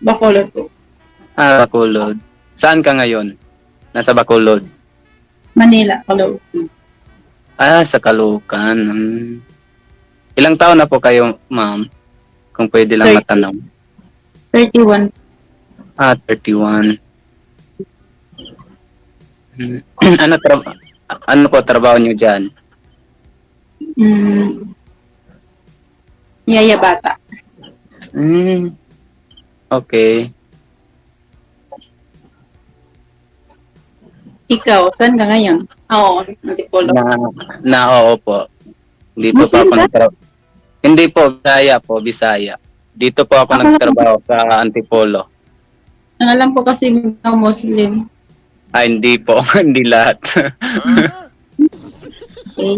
Bacolod po. Bacolod. Saan ka ngayon? Nasa Bacolod. Manila, Caloocan. Sa Caloocan. Ilang taon na po kayo, ma'am? Kung pwede lang 30. matanong. 31. 31. ano, ano po trabaho niyo dyan? Yaya bata. Okay. Ikaw, saan ka ngayon? Oo, Antipolo. Oo po. Dito po ako nagtrabaho. Hindi po, Bisaya. Dito po ako nagtrabaho sa Antipolo. Ang alam ko kasi mga Muslim. Hindi po, hindi lahat. Okay.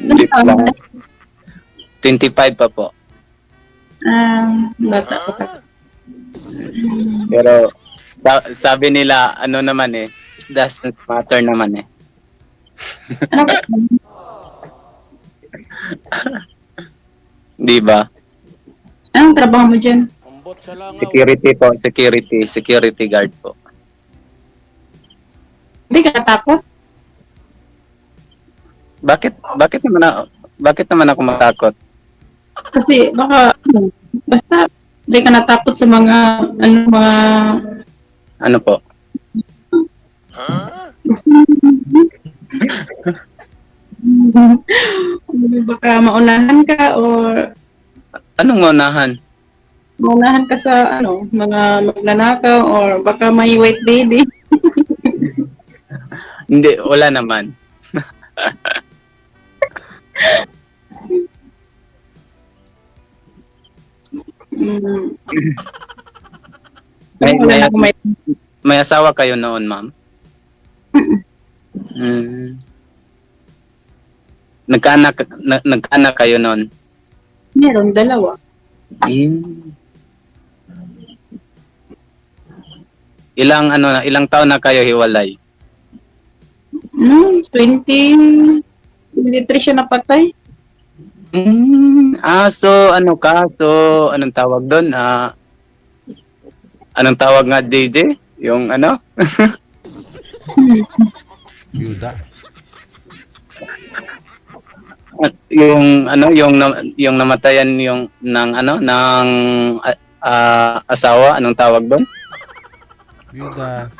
Hindi po lang. 25 pa po. Bata ko pa. Pero sabi nila, ano naman it doesn't matter naman eh. Ano ka? Di ba? Anong trabaho mo dyan? Security guard po. Hindi ka natakot? Bakit naman ako matakot? Kasi baka, basta hindi ka natakot sa mga, Ano po? Baka maunahan ka or Anong unahan? maunahan ka sa mga magnanakaw or baka may white lady. Hindi, wala naman. May asawa kayo noon, ma'am? Nagkaanak kayo noon? Meron, dalawa. Ilang taon na kayo hiwalay? 23 siya napatay. So anong tawag doon? Anong tawag nga, DJ? Yung ano? Yuda. yung namatayan ng asawa, anong tawag doon? Yuda.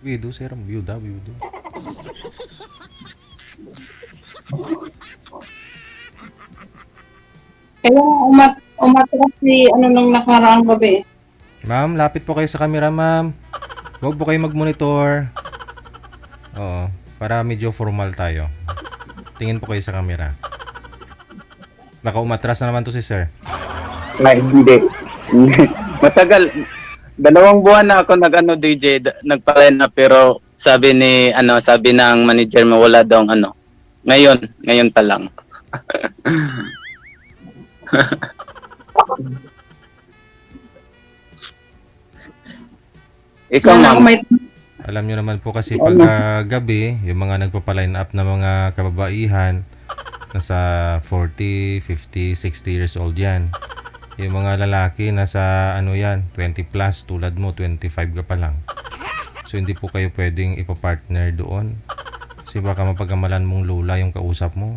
Widow, sir. Yuda. Kaya umatras si nung nakaraang gabi. Ma'am, lapit po kayo sa camera, ma'am. Huwag po kayo mag-monitor. Oo, para medyo formal tayo. Tingin po kayo sa camera. Baka umatras na naman to si sir. Hindi. Matagal. 2 buwan na ako DJ, nagpa-line up, pero sabi ng manager mo wala daw Ngayon pa lang. Ikaw, ma'am. Alam nyo naman po kasi pag gabi, yung mga nagpapaline up na mga kababaihan, nasa 40, 50, 60 years old yan. Yung mga lalaki nasa 20 plus, tulad mo 25 ka pa lang. So hindi po kayo pwedeng ipapartner doon. Kasi baka mapagamalan mong lula yung kausap mo.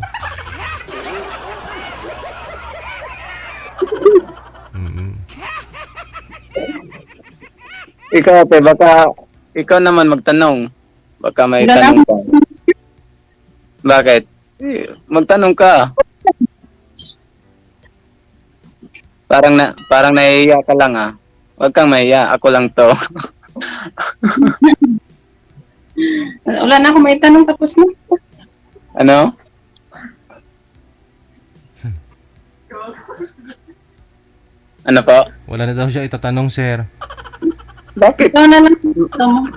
Ikaw, baka ikaw naman magtanong. Baka may tanong ka. Bakit? Magtanong ka. Parang nahihiya ka lang ah. Huwag kang mahiya, ako lang to. Wala na ako may tanong, tapos na. Ano? Ano po? Wala na daw siya itatanong, sir. Bakit? Ikaw na lang. Ito mo.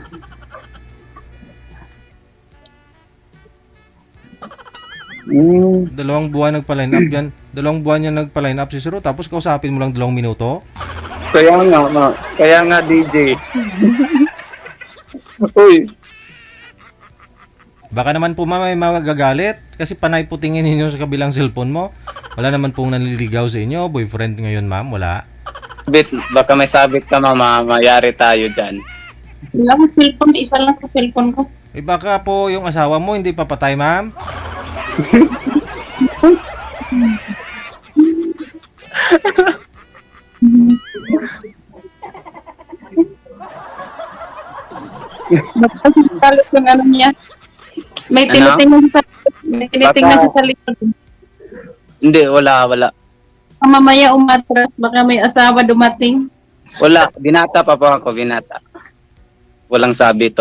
Dalawang buwan nagpa-line up yan. 2 buwan yan nagpa-line up si Sir, tapos kausapin mo lang 2 minuto? Kaya nga DJ. Uy. Baka naman po may magagalit kasi panay po tingin ninyo sa kabilang cellphone mo. Wala naman pong nanliligaw sa inyo, boyfriend ngayon, ma'am? Wala? Baka may sabit ka mama, mayari tayo dyan. Wala akong cellphone, isa lang sa cellphone ko. Eh baka po yung asawa mo hindi papatay, ma'am? Nagpasalit yung ano niya. May Ano? tinitingnan sa may tinitingnan Baka- sa likod. Hindi, wala. Baka mamaya umatras, baka may asawa dumating. Wala, binata pa po ako, binata. Walang sabit,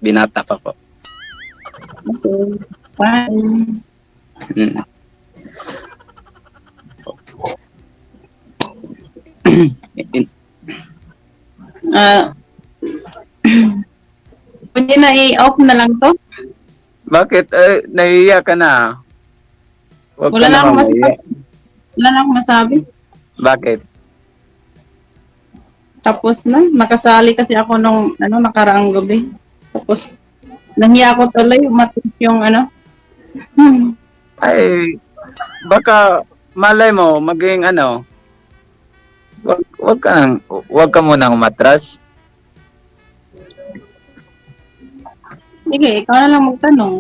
binata pa po. Okay. Fine. Mm. Ah, pwede na i-off na lang to? Bakit? Nahihiya ka na. Huwag Wala ka lang naman akong mahiya. Wala na akong masabi. Bakit? Tapos na, nakasali kasi ako nung nakaraang gabi. Tapos, nahiya ako tuloy, umatis yung Ay, baka malay mo, maging wag ka munang umatras. Sige, ikaw na lang magtanong.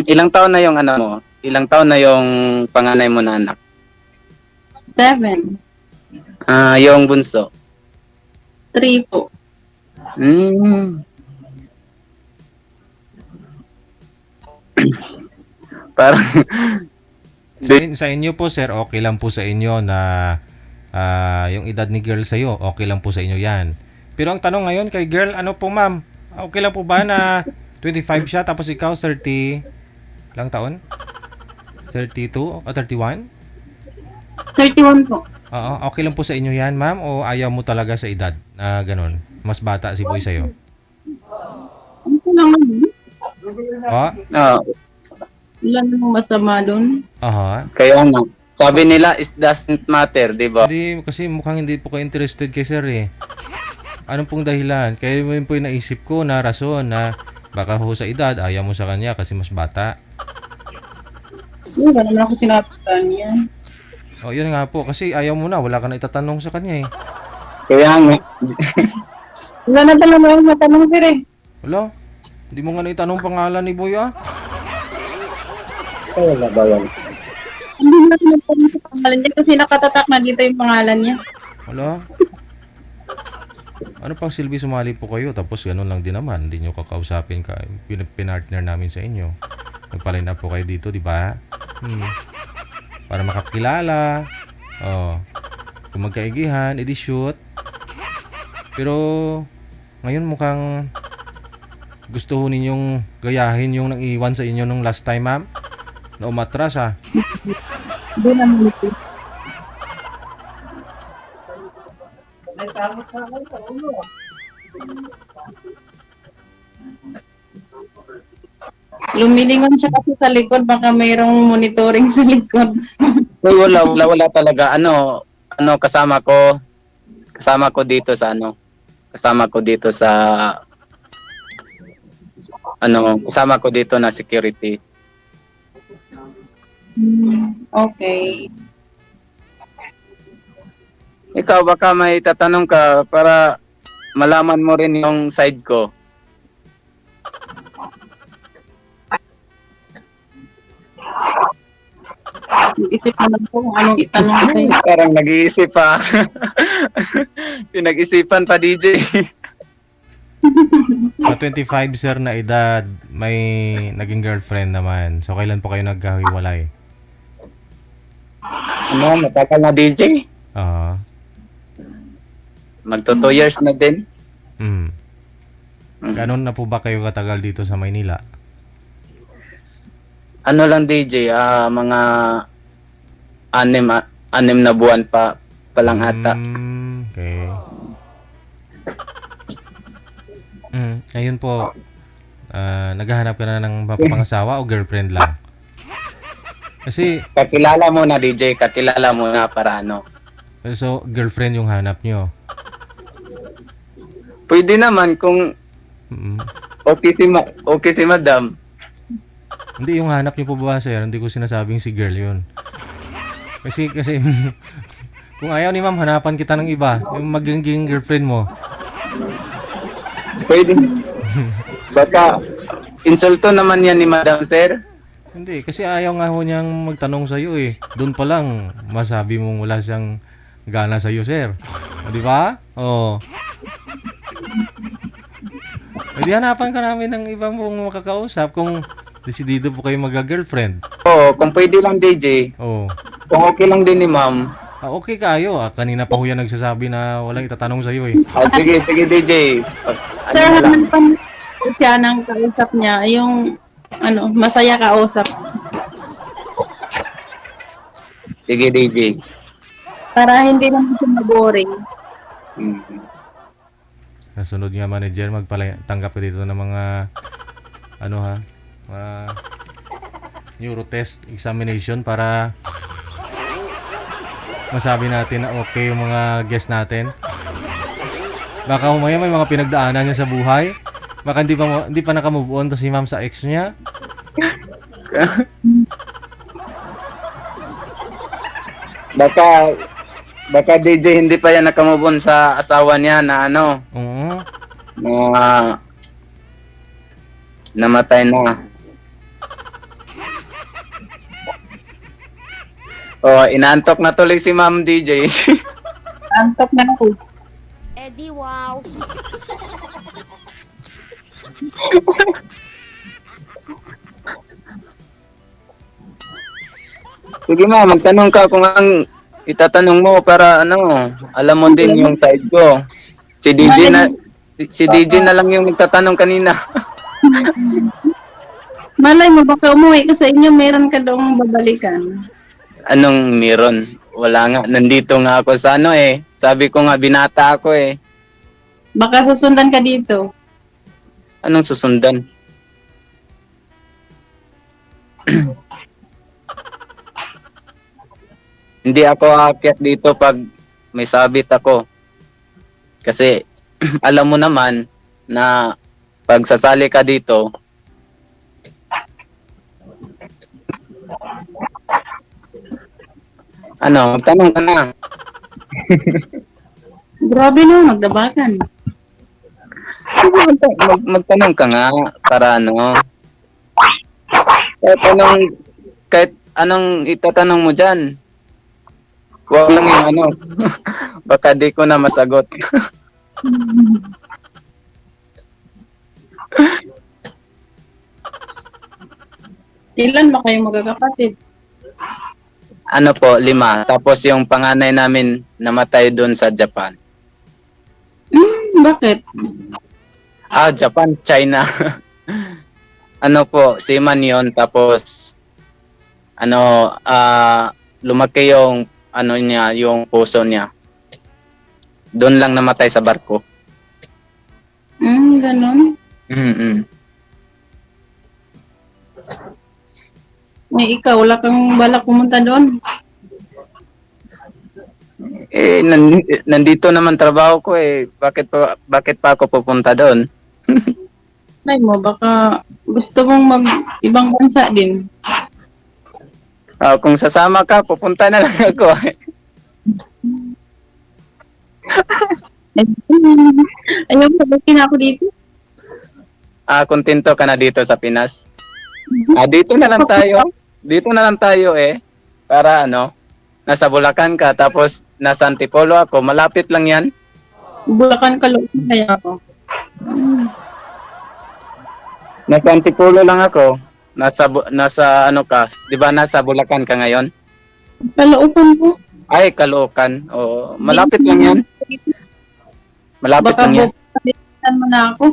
Ilang taon na yung mo? Ilang taon na yung panganay mo na anak? 7, Yung bunso. 3 po. Hmm. Parang Sa inyo po, sir, okay lang po sa inyo na yung edad ni girl sa'yo, okay lang po sa inyo yan. Pero ang tanong ngayon kay girl, ano po ma'am? Okay lang po ba na 25 siya tapos ikaw 30 lang taon? 32 o 31? 31 po. Oo, okay lang po sa inyo yan, ma'am? O ayaw mo talaga sa edad na ganun? Mas bata si boy sa'yo? Ano ko naman? O? Wala namang masama doon. Aha. kaya sabi nila it doesn't matter, di ba? Hindi, kasi mukhang hindi po kayo interested kay sir eh. Anong pong dahilan? Kaya yun po yung naisip ko na rason na baka ho sa edad, ayaw mo sa kanya kasi mas bata. Wala naman ako sinabi sa kanya. O yun nga po, kasi ayaw mo na, wala ka na itatanong sa kanya eh. Kaya nga, Wala na talaga ako matanong sir eh. Wala, hindi mo nga na itanong pangalan ni boy ah. wala ba yan? Hindi na sinatanong sa pangalan niya kasi nakatatak na dito yung pangalan niya. Wala. Ano pang silbi sumali po kayo, tapos gano'n lang din naman, hindi nyo kakausapin ka, pinartner namin sa inyo. Nagpa-line up po kayo dito, di ba? Para makakilala. Kung magkaigihan, edi shoot. Pero ngayon mukhang gusto ho ninyong gayahin yung nang-iwan sa inyo nung last time, ma'am. Na umatras ah. Hindi naman ito. Lumilingon siya kasi sa likod, baka mayroong monitoring sa likod. Uy, wala talaga. Kasama ko dito sa kasama ko dito na security. Okay. Ikaw baka may tatanong ka para malaman mo rin yung side ko. Isip naman po kung anong itanong sa'yo. Parang nag-iisip pa. Pinag-isipan pa DJ. Sa 25 sir na edad, may naging girlfriend naman. So kailan po kayo nagkahiwalay? Matagal na DJ. Ah. Magto 2 years na din. Ganon na po ba kayo katagal dito sa Maynila? Ano lang DJ, mga 6 na buwan pa lang ata. Okay. Ayun po, naghahanap ka na ng mapapangasawa o girlfriend lang? Kasi, Kakilala muna DJ, kakilala muna para so girlfriend yung hanap nyo. Pwede naman kung Mm. okay si madam. Hindi, yung hanap niyo po ba, sir? Hindi ko sinasabing si girl yun. Kasi, kung ayaw ni ma'am, hanapan kita ng iba. Yung magiging girlfriend mo. Pwede. Baka insulto naman yan ni Madam Sir. Hindi, kasi ayaw nga ho niyang magtanong sa'yo eh. Doon pa lang, masabi mong wala siyang gana sa'yo, sir. O, di ba? Oo. Hindi, hanapan ka namin ng ibang mong makakausap kung desidido po kayo magka-girlfriend. Oo, kung pwede lang DJ. Oo. Kung okay lang din ni Ma'am. Ah, okay kayo. Ah, kanina pa ho yan nagsasabi na walang itatanong sa'yo eh. Sige, sige DJ. Ano Sir, na lang. hanapan siya ng kausap niya, yung masaya kausap. Sige DJ. Para hindi naman siya maboring. Mm. Nasunod nga manager, tanggap ka dito ng mga mga neurotest examination para masabi natin na okay yung mga guest natin. Baka umaya may mga pinagdaanan niya sa buhay. Baka hindi pa naka-move on to si ma'am sa ex niya. Baka DJ hindi pa yan nakamubon sa asawa niya na Oo. na namatay na. Oh, inaantok na tuloy si Ma'am DJ. Antok na ako. Eddie, wow. Sige ma, magtanong ka kung ang itatanong mo para alam mo din yung side ko. Si DJ na lang yung nagtatanong kanina. Malay mo, baka umuwi ka sa inyo, meron ka doong babalikan. Anong meron? Wala nga. Nandito nga ako sa Sabi ko nga, binata ako eh. Baka susundan ka dito. Anong susundan? Hindi ako aakyat dito pag may sabit ako. Kasi alam mo naman na pag sasali ka dito, magtanong ka na. Grabe no, magdabakan. Magtanong ka nga para kahit anong itatanong mo dyan. Huwag lang yung baka di ko na masagot. Ilan ba kayo magkakapatid? 5. Tapos yung panganay namin namatay doon sa Japan. Bakit? Japan, China. Seaman yun. Tapos, lumaki yung, niya, yung puso niya. Doon lang namatay sa barko. Ganun. Mm-mm. Ikaw, wala kang balak pumunta doon. Nandito naman trabaho ko eh. Bakit pa ako pupunta doon? Ay mo, baka gusto mong mag-ibang bansa din. Kung sasama ka, pupunta na lang ako. Ayaw sabihin na ako dito. Kontento ka na dito sa Pinas? Dito na lang tayo. Dito na lang tayo eh. Para nasa Bulacan ka, tapos nasa Antipolo ako. Malapit lang yan. Bulacan Caloocan kaya ako. Nasa Antipolo lang ako. Nasa ka? 'Di ba nasa Bulacan ka ngayon? Caloocan po. Ay, Caloocan. Oo, malapit lang yan. Malapit Baka lang yan. bilisan mo na ako.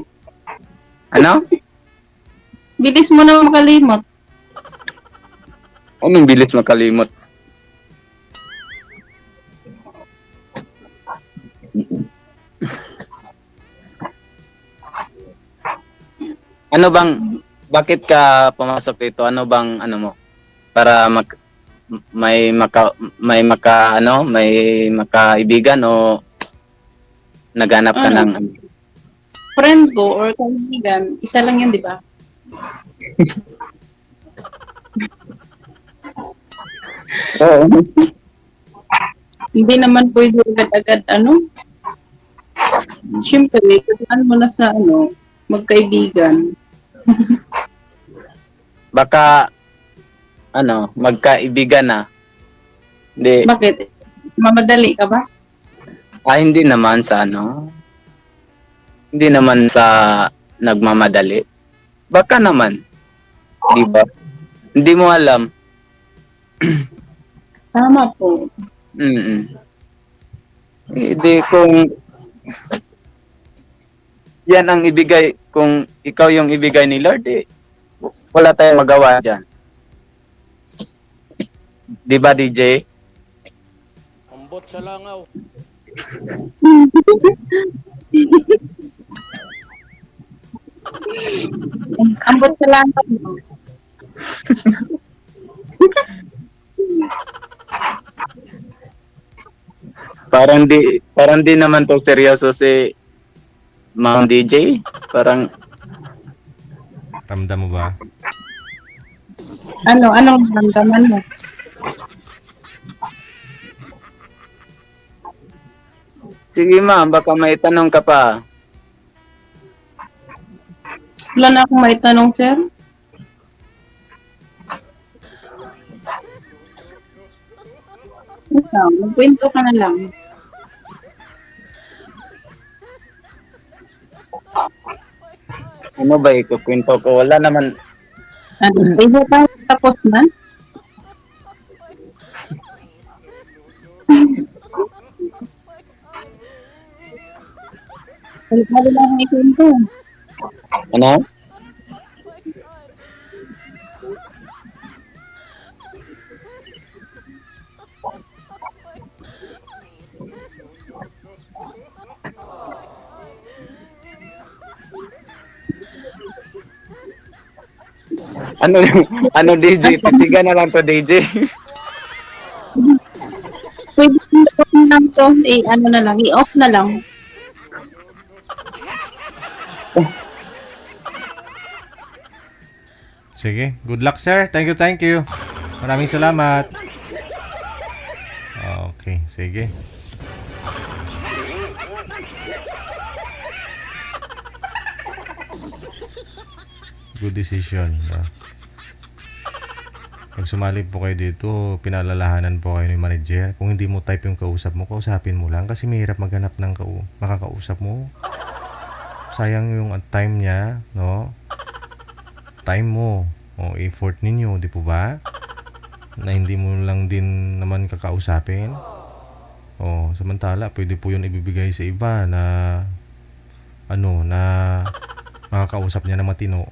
Bilis mo na makalimot. Anong bilis makalimot? Bakit ka pumasok dito? Ano bang mo? Para may makaibigan o naghanap ka ng Friend ko or kaibigan, isa lang yun, di ba? Oo. Hindi naman pwede agad-agad, siyempre, tatuan mo na sa, magkaibigan. Baka, magkaibigan na. Hindi, Bakit? Mamadali ka ba? hindi naman sa hindi naman sa nagmamadali. Baka naman, di ba? Hindi mo alam. Tama po. Mm. Hindi kung yan ang ibigay, kung ikaw yung ibigay ni Lord, wala tayong magawa dyan. Di ba, DJ? Ambot sa langaw. Ambot sa langit mo. Parang di naman to seryoso si Ma'am DJ. Parang Ramdam mo ba? Anong nararamdaman mo? sige ma'am, baka may tanong ka pa. Wala na akong maitanong, sir. Ikaw, magkwento ka na lang. Ano ba ikukwento ko? Wala naman. Pwede tayo tapos na? Pwede lang ang ikwento. Ano? Ano DJ? Patigan na lang to DJ. Pwede lang to, na lang, i-off na lang. Sige. Good luck, sir. Thank you, thank you. Maraming salamat. Okay, sige. Good decision. Pag sumali po kayo dito, pinalalahanan po kayo ng manager. Kung hindi mo type yung kausap mo, kausapin mo lang kasi mahirap maghanap ng makakausap mo. Sayang yung time niya, no? Time mo, o effort ninyo, di po ba? Na hindi mo lang din naman kakausapin. Samantala, pwede po yun ibibigay sa iba na na makakausap niya na matino.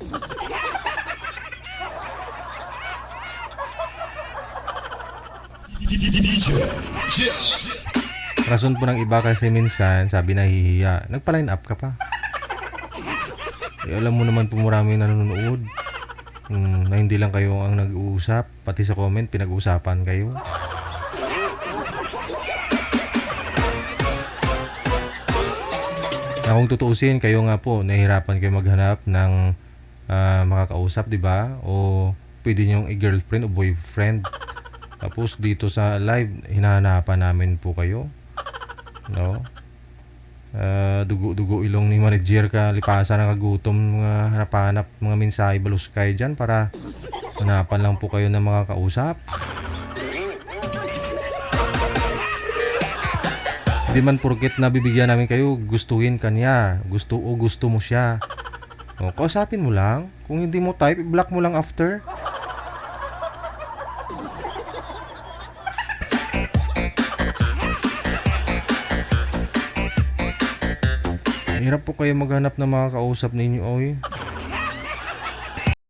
Rason po ng iba kasi minsan sabi nahihiya, nagpa-line up ka pa. Alam mo naman po maraming nanonood na hindi lang kayo ang nag-uusap, pati sa comment pinag-uusapan kayo. Na kung tutuusin kayo nga po, nahihirapan kayo maghanap ng makakausap, di ba? O pwede niyong i-girlfriend o boyfriend. Tapos dito sa live, hinahanapan namin po kayo. No? Dugo-dugo ilong ni manager ka, lipasan ng kagutom, mga hanap-hanap, mga mensahe baluskay dyan para hanapan lang po kayo ng mga kausap. Hindi man porket na bibigyan namin kayo, gustuhin kanya, gusto mo siya. Kausapin mo lang. Kung hindi mo type, i-block mo lang after. Hirap po kayo maghanap ng mga kausap ninyo, oy.